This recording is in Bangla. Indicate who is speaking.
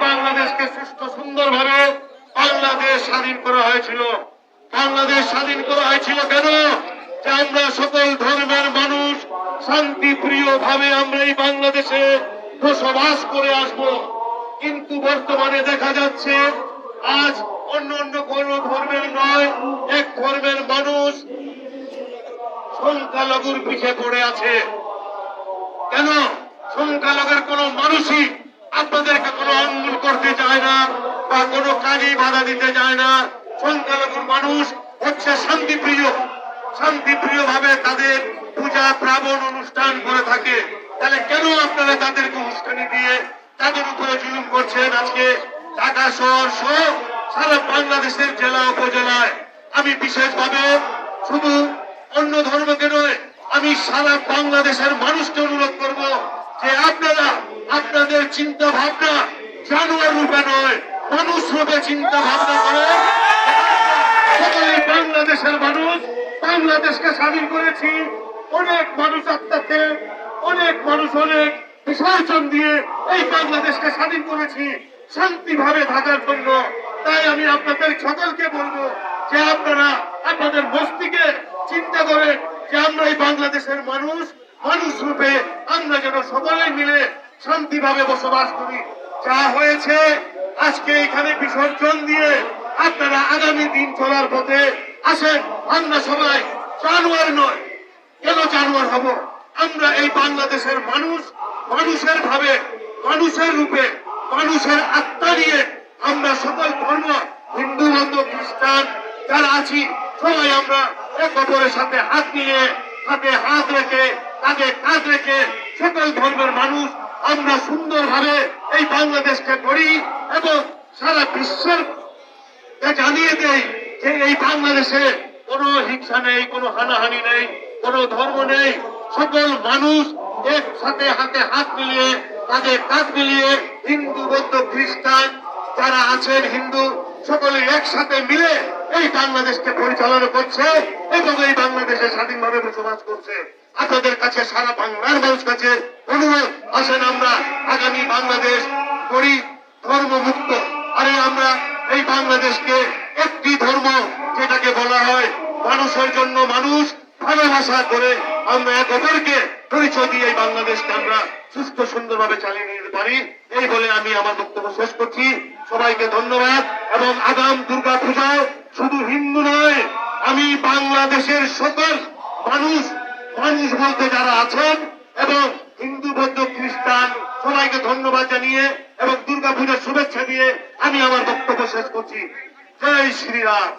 Speaker 1: বাংলাদেশকে সুস্থ সুন্দরভাবে বাংলাদেশ স্বাধীন করা হয়েছিল। বাংলাদেশ স্বাধীন করা হয়েছিল কেন? যে আমরা সকল ধর্মের মানুষ শান্তিপ্রিয় ভাবে আমরা এই বাংলাদেশে বসবাস করে আসব। কিন্তু বর্তমানে দেখা যাচ্ছে আজ অন্য অন্য কোন ধর্মের নয়, এক ধর্মের মানুষ সংখ্যালঘুর পিছে পড়ে আছে। কেন? সংখ্যালঘুর কোন মানুষই আপনাদেরকে কোনো আন্দোলন করতে চায় না বা কোনো কাজে বাধা দিতে চায় না। সংখ্যালঘুর মানুষ হচ্ছে শান্তিপ্রিয়, শান্তিপ্রিয় ভাবে তাদের পূজা প্রাবণ অনুষ্ঠান করে থাকে। তাহলে কেন আপনারা তাদেরকে উস্কানি দিয়ে তাদের উপরে জুলুম করছেন? আজকে ঢাকা শহর সহ সারা বাংলাদেশের জেলা উপজেলায় আমি বিশেষভাবে শুধু অন্য ধর্মকে নয়, আমি সারা বাংলাদেশের মানুষকে অনুরোধ করব যে আপনারা আপনাদের চিন্তা ভাবনা জানোয়ার রূপে নয়, মানুষ রূপে চিন্তা ভাবনা করে। বাংলাদেশের মানুষ বাংলাদেশকে স্বাধীন করেছি, অনেক মানুষ আত্মাকে, অনেক মানুষ অনেক বিসর্জন দিয়ে এই বাংলাদেশকে স্বাধীন করেছি শান্তিভাবে থাকার জন্য। তাই আমি আপনাদের সকলকে বলবো যে আপনারা আপনাদের মস্তিষ্কে চিন্তা করেন যে আমরা এই বাংলাদেশের মানুষ, মানুষ রূপে আমরা যেন সকলে মিলে শান্তিভাবে বসবাস করি। যা হয়েছে আজকে এখানে বিসর্জন দিয়ে আপনারা আগামী দিন চলার পথে আসেন। আমরা সবাই জানোয়ার নয়। কেন জানোয়ার হব? আমরা এই বাংলাদেশের মানুষ, মানুষের ভাবে, মানুষের রূপে, মানুষের আত্মা নিয়ে আমরা সকল ধর্ম, হিন্দু বৌদ্ধ খ্রিস্টান যারা আছি সবাই আমরা এক অপরের সাথে হাত মিলিয়ে, হাতে হাত রেখে, কাঁধে কাঁধ রেখে সকল ধর্মের মানুষ আমরা সুন্দরভাবে এই বাংলাদেশকে গড়ি এবং সারা বিশ্বের জানিয়ে দেই যে এই বাংলাদেশে কোনো হিংসা নেই, কোনো হানাহানি নেই, কোনো ধর্ম নেই। সকল মানুষ একসাথে হাতে হাত মিলিয়ে, কাঁধে কাঁধ মিলিয়ে, হিন্দু বৌদ্ধ খ্রিস্টান যারা আছেন হিন্দু সকলে একসাথে মিলে এই বাংলাদেশকে পরিচালনা করছে এবং এই বাংলাদেশে স্বাধীনভাবে বসবাস করছে। আপনাদের কাছে সারা বাংলার মানুষ কাছে অনুরোধ, আসেন আমরা আগামী বাংলাদেশ করি ধর্মমুক্ত। আরে আমরা এই বাংলাদেশকে একটি ধর্ম যেটাকে বলা হয় মানুষের জন্য মানুষ, ভালোবাসা করে আমরা এক অপরকে পরিচয় দিয়ে এই বাংলাদেশকে আমরা সুস্থ সুন্দরভাবে চালিয়ে নিতে পারি। এই বলে আমি আমার বক্তব্য শেষ করছি। সবাইকে ধন্যবাদ। এবং আগাম দুর্গা পূজায় শুধু হিন্দু নয়, আমি বাংলাদেশের সকল মানুষ, মানুষ বলতে যারা আছেন এবং হিন্দু বৌদ্ধ খ্রিস্টান সবাইকে ধন্যবাদ জানিয়ে এবং দুর্গা পূজার শুভেচ্ছা দিয়ে আমি আমার বক্তব্য শেষ করছি। জয় শ্রীরাম।